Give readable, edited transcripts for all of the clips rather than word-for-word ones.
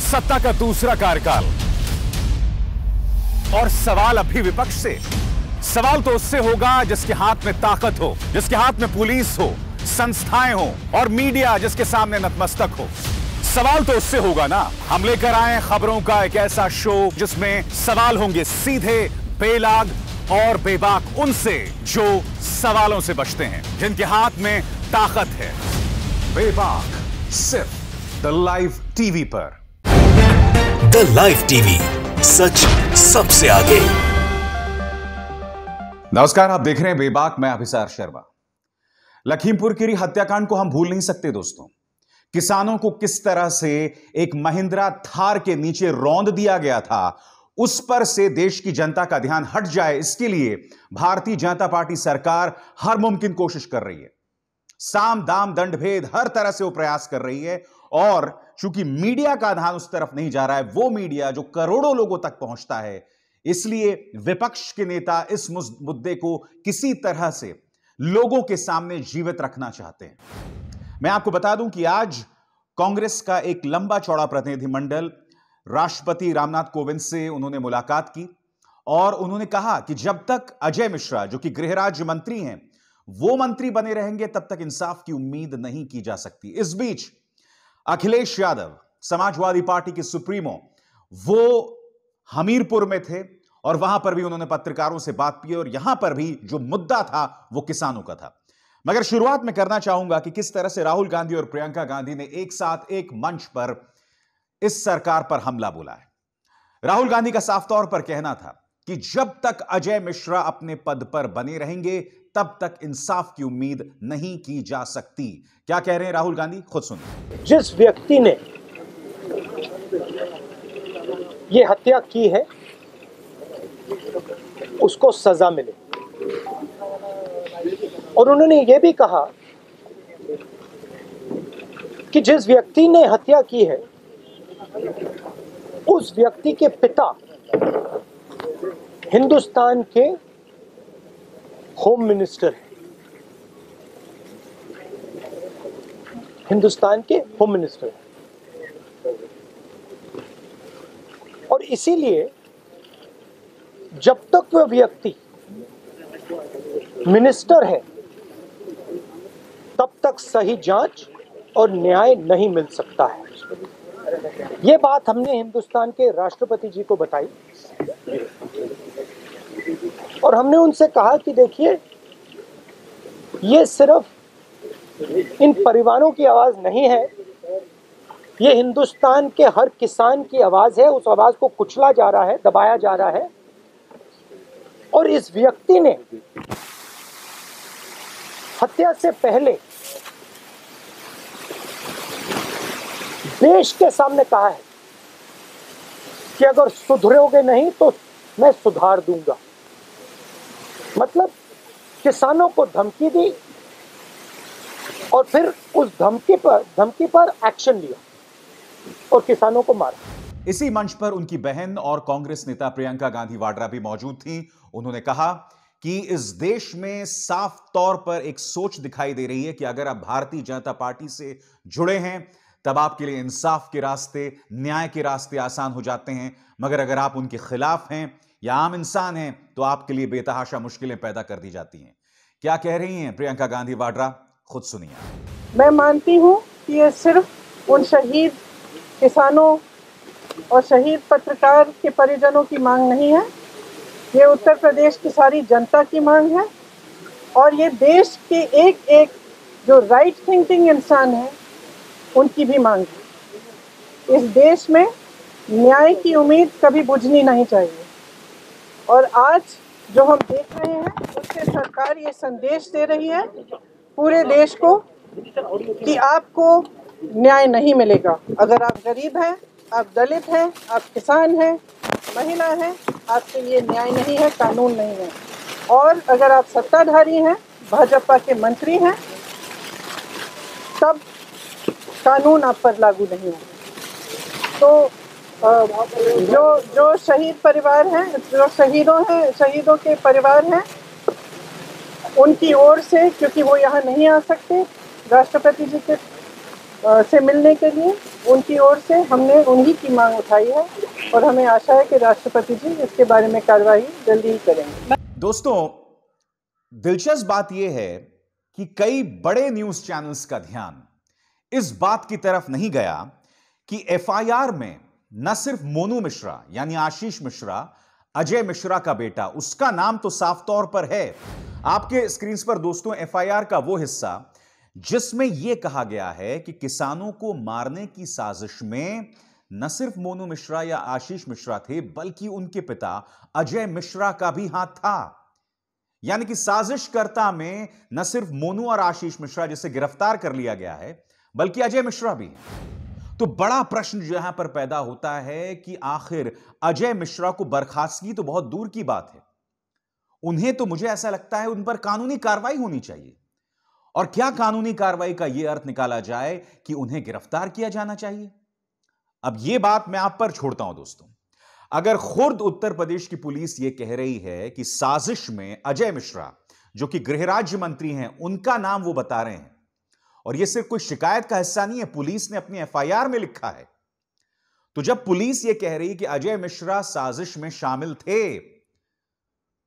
सत्ता का दूसरा कार्यकाल। और सवाल अभी विपक्ष से, सवाल तो उससे होगा जिसके हाथ में ताकत हो, जिसके हाथ में पुलिस हो, संस्थाएं हो और मीडिया जिसके सामने नतमस्तक हो। सवाल तो उससे होगा ना। हम लेकर आए खबरों का एक ऐसा शो जिसमें सवाल होंगे सीधे, बेलाग और बेबाक उनसे जो सवालों से बचते हैं, जिनके हाथ में ताकत है। बेबाक सिर्फ द लाइव टीवी पर। द लाइव टीवी, सच सबसे आगे। नमस्कार, आप देख रहे हैं बेबाक, मैं अभिसार शर्मा। लखीमपुर खीरी हत्याकांड को हम भूल नहीं सकते दोस्तों। किसानों को किस तरह से एक महिंद्रा थार के नीचे रौंद दिया गया था, उस पर से देश की जनता का ध्यान हट जाए, इसके लिए भारतीय जनता पार्टी सरकार हर मुमकिन कोशिश कर रही है। साम दाम दंड भेद हर तरह से वो प्रयास कर रही है। और चूंकि मीडिया का ध्यान उस तरफ नहीं जा रहा है, वो मीडिया जो करोड़ों लोगों तक पहुंचता है, इसलिए विपक्ष के नेता इस मुद्दे को किसी तरह से लोगों के सामने जीवित रखना चाहते हैं। मैं आपको बता दूं कि आज कांग्रेस का एक लंबा चौड़ा प्रतिनिधिमंडल राष्ट्रपति रामनाथ कोविंद से उन्होंने मुलाकात की और उन्होंने कहा कि जब तक अजय मिश्रा, जो कि गृह राज्य मंत्री हैं, वो मंत्री बने रहेंगे, तब तक इंसाफ की उम्मीद नहीं की जा सकती। इस बीच अखिलेश यादव, समाजवादी पार्टी के सुप्रीमो, वो हमीरपुर में थे और वहां पर भी उन्होंने पत्रकारों से बात की और यहां पर भी जो मुद्दा था वो किसानों का था। मगर शुरुआत में करना चाहूंगा कि किस तरह से राहुल गांधी और प्रियंका गांधी ने एक साथ एक मंच पर इस सरकार पर हमला बोला है। राहुल गांधी का साफ तौर पर कहना था कि जब तक अजय मिश्रा अपने पद पर बने रहेंगे, तब तक इंसाफ की उम्मीद नहीं की जा सकती। क्या कह रहे हैं राहुल गांधी, खुद सुनिए। जिस व्यक्ति ने यह हत्या की है उसको सजा मिले। और उन्होंने यह भी कहा कि जिस व्यक्ति ने हत्या की है उस व्यक्ति के पिता हिंदुस्तान के होम मिनिस्टर हैं। हिंदुस्तान के होम मिनिस्टर हैं। और इसीलिए जब तक वह व्यक्ति मिनिस्टर है, तब तक सही जांच और न्याय नहीं मिल सकता है। यह बात हमने हिंदुस्तान के राष्ट्रपति जी को बताई और हमने उनसे कहा कि देखिए, ये सिर्फ इन परिवारों की आवाज नहीं है, ये हिंदुस्तान के हर किसान की आवाज है। उस आवाज को कुचला जा रहा है, दबाया जा रहा है। और इस व्यक्ति ने हत्या से पहले देश के सामने कहा है कि अगर सुधरोगे नहीं तो मैं सुधार दूंगा। मतलब किसानों को धमकी दी और फिर उस धमकी पर एक्शन लिया और किसानों को मारा। इसी मंच पर उनकी बहन और कांग्रेस नेता प्रियंका गांधी वाड्रा भी मौजूद थी। उन्होंने कहा कि इस देश में साफ तौर पर एक सोच दिखाई दे रही है कि अगर आप भारतीय जनता पार्टी से जुड़े हैं, तब आपके लिए इंसाफ के रास्ते, न्याय के रास्ते आसान हो जाते हैं। मगर अगर आप उनके खिलाफ हैं या आम इंसान हैं, तो आपके लिए बेतहाशा मुश्किलें पैदा कर दी जाती हैं। क्या कह रही हैं प्रियंका गांधी वाड्रा, खुद सुनिए। मैं मानती हूं कि यह सिर्फ उन शहीद किसानों और शहीद पत्रकार के परिजनों की मांग नहीं है, ये उत्तर प्रदेश की सारी जनता की मांग है। और ये देश के एक एक जो राइट थिंकिंग इंसान हैं, उनकी भी मांग है। इस देश में न्याय की उम्मीद कभी बुझनी नहीं चाहिए। और आज जो हम देख रहे हैं, उससे सरकार ये संदेश दे रही है पूरे देश को कि आपको न्याय नहीं मिलेगा। अगर आप गरीब हैं, आप दलित हैं, आप किसान हैं, महिला हैं, आपके लिए न्याय नहीं है, कानून नहीं है। और अगर आप सत्ताधारी हैं, भाजपा के मंत्री हैं, तब कानून आप पर लागू नहीं होगा। तो जो शहीद परिवार हैं, जो शहीदों के परिवार हैं, उनकी ओर से, क्योंकि वो यहाँ नहीं आ सकते राष्ट्रपति जी के से मिलने के लिए उनकी ओर से हमने उन्हीं की मांग उठाई है और हमें आशा है कि राष्ट्रपति जी इसके बारे में कार्रवाई जल्दी ही करेंगे। दोस्तों, दिलचस्प बात यह है कि कई बड़े न्यूज चैनल्स का ध्यान इस बात की तरफ नहीं गया कि एफआईआर में न सिर्फ मोनू मिश्रा यानी आशीष मिश्रा, अजय मिश्रा का बेटा, उसका नाम तो साफ तौर पर है। आपके स्क्रीन पर दोस्तों एफआईआर का वो हिस्सा जिसमें यह कहा गया है कि किसानों को मारने की साजिश में न सिर्फ मोनू मिश्रा या आशीष मिश्रा थे, बल्कि उनके पिता अजय मिश्रा का भी हाथ था। यानी कि साजिशकर्ता में न सिर्फ मोनू और आशीष मिश्रा जिसे गिरफ्तार कर लिया गया है, बल्कि अजय मिश्रा भी है। तो बड़ा प्रश्न यहां पर पैदा होता है कि आखिर अजय मिश्रा को बर्खास्तगी तो बहुत दूर की बात है, उन्हें तो मुझे ऐसा लगता है उन पर कानूनी कार्रवाई होनी चाहिए। और क्या कानूनी कार्रवाई का यह अर्थ निकाला जाए कि उन्हें गिरफ्तार किया जाना चाहिए? अब यह बात मैं आप पर छोड़ता हूं दोस्तों। अगर खुद उत्तर प्रदेश की पुलिस यह कह रही है कि साजिश में अजय मिश्रा, जो कि गृह राज्य मंत्री हैं, उनका नाम वो बता रहे हैं, और यह सिर्फ कोई शिकायत का हिस्सा नहीं है, पुलिस ने अपनी एफआईआर में लिखा है, तो जब पुलिस यह कह रही है कि अजय मिश्रा साजिश में शामिल थे,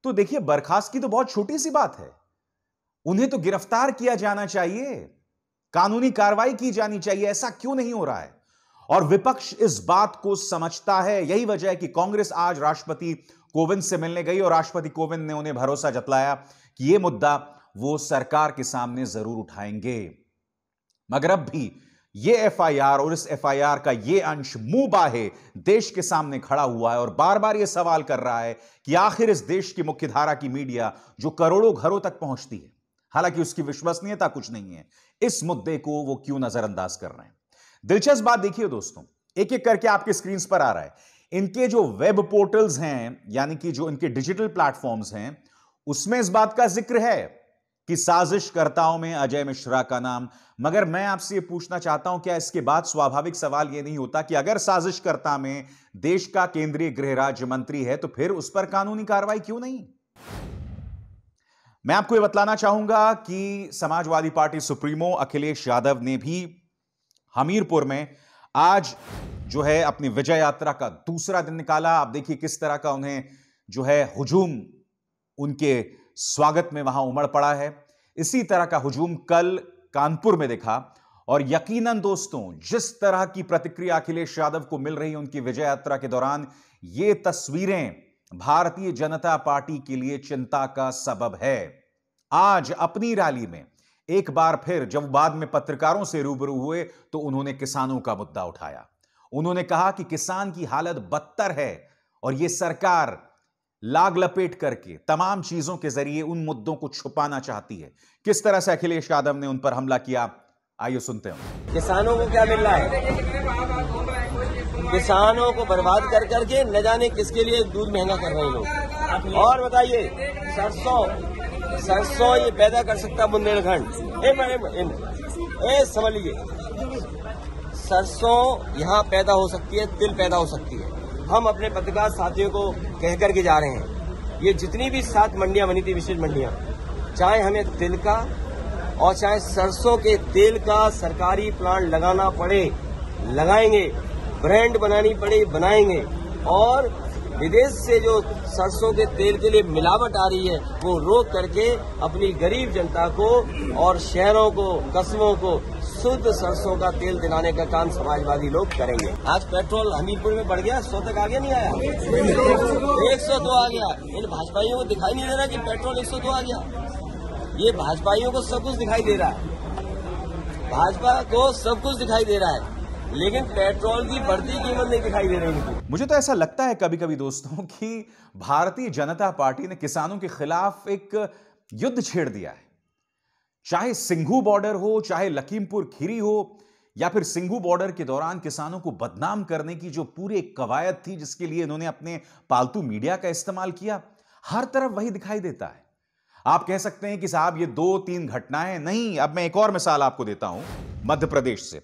तो देखिए बर्खास्तगी तो बहुत छोटी सी बात है। उन्हें तो गिरफ्तार किया जाना चाहिए, कानूनी कार्रवाई की जानी चाहिए। ऐसा क्यों नहीं हो रहा है? और विपक्ष इस बात को समझता है। यही वजह है कि कांग्रेस आज राष्ट्रपति कोविंद से मिलने गई और राष्ट्रपति कोविंद ने उन्हें भरोसा जतलाया कि यह मुद्दा वो सरकार के सामने जरूर उठाएंगे। मगर अब भी यह एफआईआर और इस एफआईआर का यह अंश मुंह बाहे देश के सामने खड़ा हुआ है और बार बार यह सवाल कर रहा है कि आखिर इस देश की मुख्यधारा की मीडिया, जो करोड़ों घरों तक पहुंचती है, हालांकि उसकी विश्वसनीयता कुछ नहीं है, इस मुद्दे को वो क्यों नजरअंदाज कर रहे हैं? दिलचस्प बात देखिए दोस्तों, एक एक करके आपके स्क्रीन पर आ रहा है। इनके जो वेब पोर्टल्स हैं, यानी कि जो इनके डिजिटल प्लेटफॉर्म्स हैं, उसमें इस बात का जिक्र है कि साजिशकर्ताओं में अजय मिश्रा का नाम। मगर मैं आपसे यह पूछना चाहता हूं, क्या इसके बाद स्वाभाविक सवाल यह नहीं होता कि अगर साजिशकर्ता में देश का केंद्रीय गृह राज्य मंत्री है, तो फिर उस पर कानूनी कार्रवाई क्यों नहीं? मैं आपको यह बतलाना चाहूंगा कि समाजवादी पार्टी सुप्रीमो अखिलेश यादव ने भी हमीरपुर में आज जो है अपनी विजय यात्रा का दूसरा दिन निकाला। आप देखिए किस तरह का उन्हें जो है हुजूम उनके स्वागत में वहां उमड़ पड़ा है। इसी तरह का हुजूम कल कानपुर में देखा और यकीनन दोस्तों जिस तरह की प्रतिक्रिया अखिलेश यादव को मिल रही है उनकी विजय यात्रा के दौरान, ये तस्वीरें भारतीय जनता पार्टी के लिए चिंता का सबब है। आज अपनी रैली में एक बार फिर जब बाद में पत्रकारों से रूबरू हुए तो उन्होंने किसानों का मुद्दा उठाया। उन्होंने कहा कि किसान की हालत बदतर है और यह सरकार लाग लपेट करके तमाम चीजों के जरिए उन मुद्दों को छुपाना चाहती है। किस तरह से अखिलेश यादव ने उन पर हमला किया, आइए सुनते हैं। किसानों को क्या मिल रहा है? किसानों को बर्बाद कर करके न जाने किसके लिए दूध महंगा कर रहे हैं लोग। और बताइए, सरसों ये पैदा कर सकता बुंदेलखंड। समझ लीजिए, सरसों यहाँ पैदा हो सकती है, तिल पैदा हो सकती है। हम अपने पत्रकार साथियों को कह करके जा रहे हैं, ये जितनी भी 7 मंडियां बनी थी, विशेष मंडियां, चाहे हमें तिल का और चाहे सरसों के तेल का सरकारी प्लांट लगाना पड़े लगाएंगे, ब्रांड बनानी पड़े बनाएंगे, और विदेश से जो सरसों के तेल के लिए मिलावट आ रही है वो रोक करके अपनी गरीब जनता को और शहरों को, कस्बों को शुद्ध सरसों का तेल दिलाने का काम समाजवादी लोग करेंगे। आज पेट्रोल हमीरपुर में बढ़ गया, 100 तक आगे नहीं आया, 102 आ गया। इन भाजपाइयों को दिखाई नहीं दे रहा कि पेट्रोल 102 आ गया। ये भाजपाइयों को सब कुछ दिखाई दे रहा है, भाजपा को सब कुछ दिखाई दे रहा है, लेकिन पेट्रोल की बढ़ती कीमत नहीं दिखाई दे रही। मुझे तो ऐसा लगता है कभी कभी दोस्तों कि भारतीय जनता पार्टी ने किसानों के खिलाफ एक युद्ध छेड़ दिया है। चाहे सिंघू बॉर्डर हो, चाहे लखीमपुर खीरी हो, या फिर सिंघू बॉर्डर के दौरान किसानों को बदनाम करने की जो पूरी कवायद थी, जिसके लिए इन्होंने अपने पालतू मीडिया का इस्तेमाल किया, हर तरफ वही दिखाई देता है। आप कह सकते हैं कि साहब ये 2-3 घटनाएं नहीं। अब मैं एक और मिसाल आपको देता हूं मध्य प्रदेश से।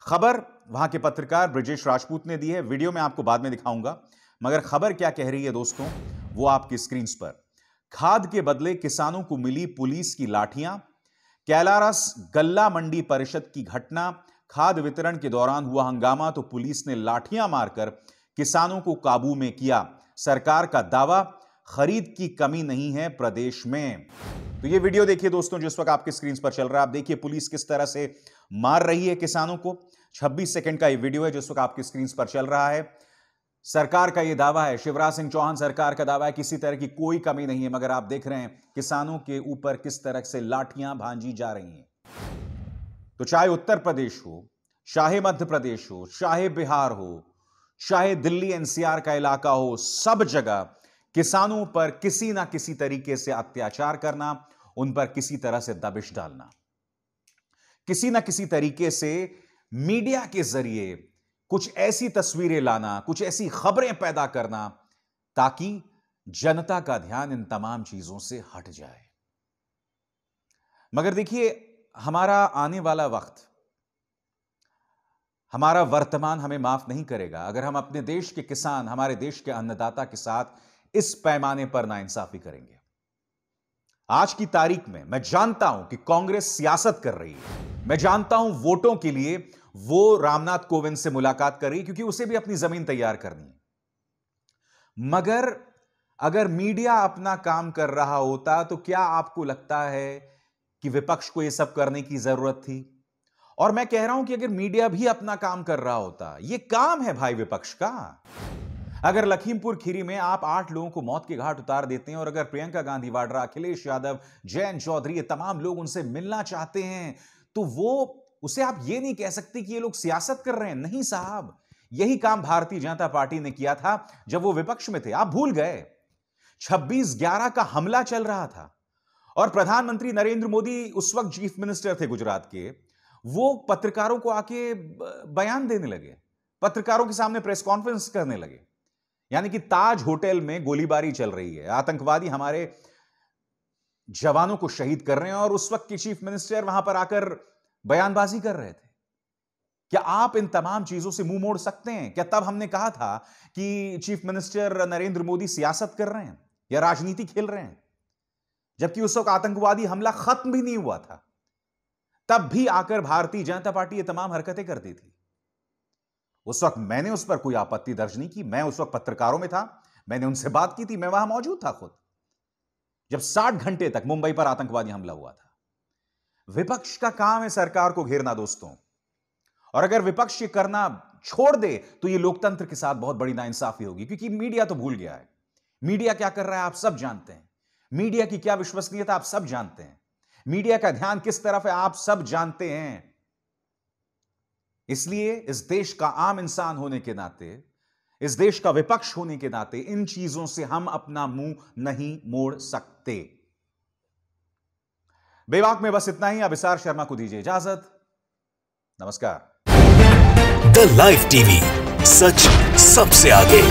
खबर वहां के पत्रकार ब्रजेश राजपूत ने दी है, वीडियो में आपको बाद में दिखाऊंगा, मगर खबर क्या कह रही है दोस्तों वो आपकी स्क्रीन पर। खाद के बदले किसानों को मिली पुलिस की लाठियां, कैलारस गल्ला मंडी परिषद की घटना, खाद वितरण के दौरान हुआ हंगामा तो पुलिस ने लाठियां मारकर किसानों को काबू में किया। सरकार का दावा, खरीद की कमी नहीं है प्रदेश में। तो ये वीडियो देखिए दोस्तों, जिस वक्त आपके स्क्रीन पर चल रहा है। आप देखिए पुलिस किस तरह से मार रही है किसानों को। 26 सेकंड का ये वीडियो है जिस वक्त आपके स्क्रीन पर चल रहा है। सरकार का ये दावा है, शिवराज सिंह चौहान सरकार का दावा है, किसी तरह की कोई कमी नहीं है, मगर आप देख रहे हैं किसानों के ऊपर किस तरह से लाठियां भांजी जा रही हैं। तो चाहे उत्तर प्रदेश हो, चाहे मध्य प्रदेश हो, चाहे बिहार हो, चाहे दिल्ली एनसीआर का इलाका हो, सब जगह किसानों पर किसी ना किसी तरीके से अत्याचार करना, उन पर किसी तरह से दबिश डालना, किसी ना किसी तरीके से मीडिया के जरिए कुछ ऐसी तस्वीरें लाना, कुछ ऐसी खबरें पैदा करना ताकि जनता का ध्यान इन तमाम चीजों से हट जाए। मगर देखिए, हमारा आने वाला वक्त, हमारा वर्तमान हमें माफ नहीं करेगा अगर हम अपने देश के किसान, हमारे देश के अन्नदाता के साथ इस पैमाने पर नाइंसाफी करेंगे। आज की तारीख में मैं जानता हूं कि कांग्रेस सियासत कर रही है। मैं जानता हूं वोटों के लिए वो रामनाथ कोविंद से मुलाकात कर रही है, क्योंकि उसे भी अपनी जमीन तैयार करनी है। मगर अगर मीडिया अपना काम कर रहा होता तो क्या आपको लगता है कि विपक्ष को यह सब करने की जरूरत थी? और मैं कह रहा हूं कि अगर मीडिया भी अपना काम कर रहा होता, यह काम है भाई विपक्ष का। अगर लखीमपुर खीरी में आप 8 लोगों को मौत के घाट उतार देते हैं और अगर प्रियंका गांधी वाड्रा, अखिलेश यादव, जयंत चौधरी, ये तमाम लोग उनसे मिलना चाहते हैं, तो उसे आप ये नहीं कह सकते कि ये लोग सियासत कर रहे हैं। नहीं साहब, यही काम भारतीय जनता पार्टी ने किया था जब वो विपक्ष में थे। आप भूल गए 26/11 का हमला चल रहा था और प्रधानमंत्री नरेंद्र मोदी उस वक्त चीफ मिनिस्टर थे गुजरात के। वो पत्रकारों को आके बयान देने लगे, पत्रकारों के सामने प्रेस कॉन्फ्रेंस करने लगे, यानी कि ताज होटल में गोलीबारी चल रही है, आतंकवादी हमारे जवानों को शहीद कर रहे हैं और उस वक्त के चीफ मिनिस्टर वहां पर आकर बयानबाजी कर रहे थे। क्या आप इन तमाम चीजों से मुंह मोड़ सकते हैं? क्या तब हमने कहा था कि चीफ मिनिस्टर नरेंद्र मोदी सियासत कर रहे हैं या राजनीति खेल रहे हैं? जबकि उस वक्त आतंकवादी हमला खत्म भी नहीं हुआ था, तब भी आकर भारतीय जनता पार्टी ये तमाम हरकतें करती थी। उस वक्त मैंने उस पर कोई आपत्ति दर्ज नहीं की। मैं उस वक्त पत्रकारों में था, मैंने उनसे बात की थी, मैं वहां मौजूद था खुद, जब 60 घंटे तक मुंबई पर आतंकवादी हमला हुआ था। विपक्ष का काम है सरकार को घेरना दोस्तों, और अगर विपक्ष ये करना छोड़ दे तो ये लोकतंत्र के साथ बहुत बड़ी नाइंसाफी होगी, क्योंकि मीडिया तो भूल गया है। मीडिया क्या कर रहा है आप सब जानते हैं, मीडिया की क्या विश्वसनीयता आप सब जानते हैं, मीडिया का ध्यान किस तरफ है आप सब जानते हैं। इसलिए इस देश का आम इंसान होने के नाते, इस देश का विपक्ष होने के नाते इन चीजों से हम अपना मुंह नहीं मोड़ सकते। बेबाक में बस इतना ही। अभिसार शर्मा को दीजिए इजाजत। नमस्कार। द लाइव टीवी, सच सबसे आगे।